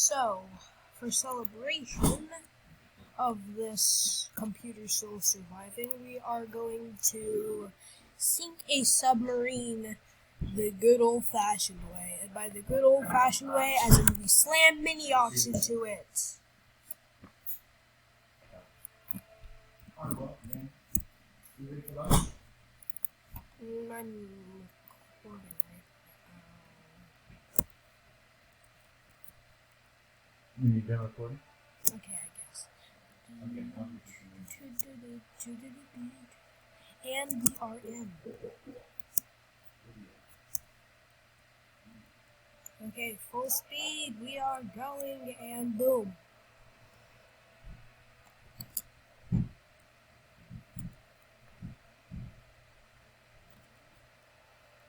So, for celebration of this computer still surviving, we are going to sink a submarine the good old-fashioned way. And by the good old-fashioned way, as in we slam mini-ox into it. I'm recording right now. You done recording? Okay, I guess. Okay. And we are in. Okay, full speed, we are going, and boom.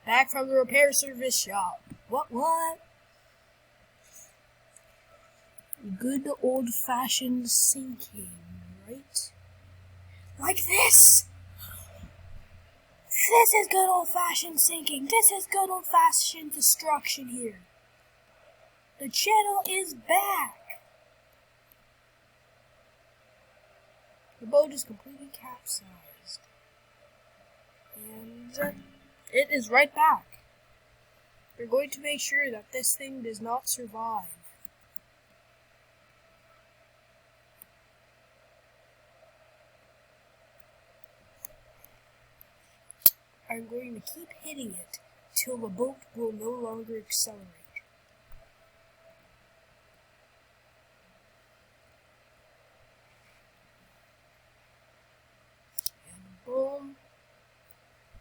Back from the repair service shop. What? Good old-fashioned sinking, right? Like this! This is good old-fashioned sinking. This is good old-fashioned destruction here. The channel is back. The boat is completely capsized. And it is right back. We're going to make sure that this thing does not survive. I'm going to keep hitting it till the boat will no longer accelerate. And boom.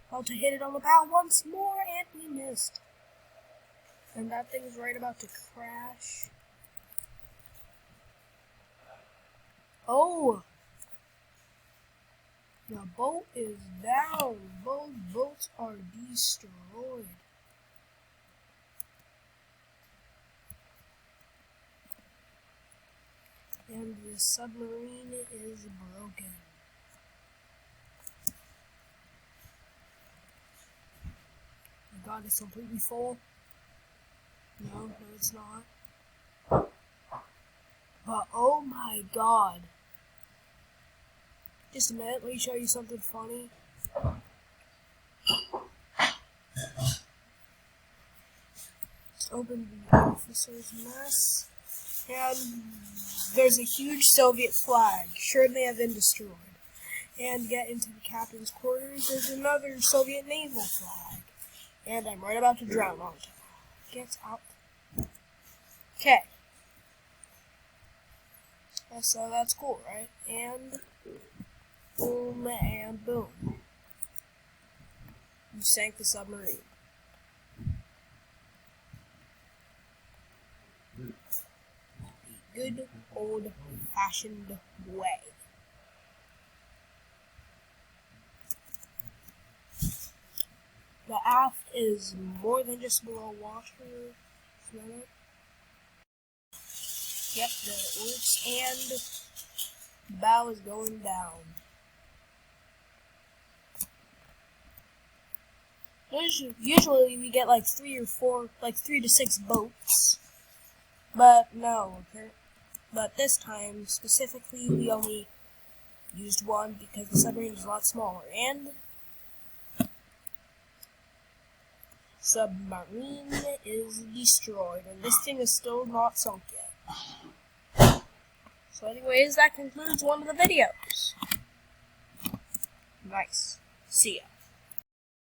About to hit it on the bow once more, and we missed. And that thing's right about to crash. Oh! The boat is down. Both boats are destroyed. And the submarine is broken. God, it's completely full. No, it's not. But oh my God. Just a minute, let me show you something funny. Let's open the officer's mess. And there's a huge Soviet flag. Sure, they have been destroyed. And get into the captain's quarters, there's another Soviet naval flag. And I'm right about to drown on it. Get out. Okay. So that's cool, right? And boom and boom. You sank the submarine. The good old-fashioned way. The aft is more than just below water. Smell it? Yep, the works, and the bow is going down. Usually we get like 3 to 6 boats, but no. But this time specifically, we only used one because the submarine is a lot smaller, and submarine is destroyed, and this thing is still not sunk yet. So anyways, that concludes one of the videos. Nice. See ya.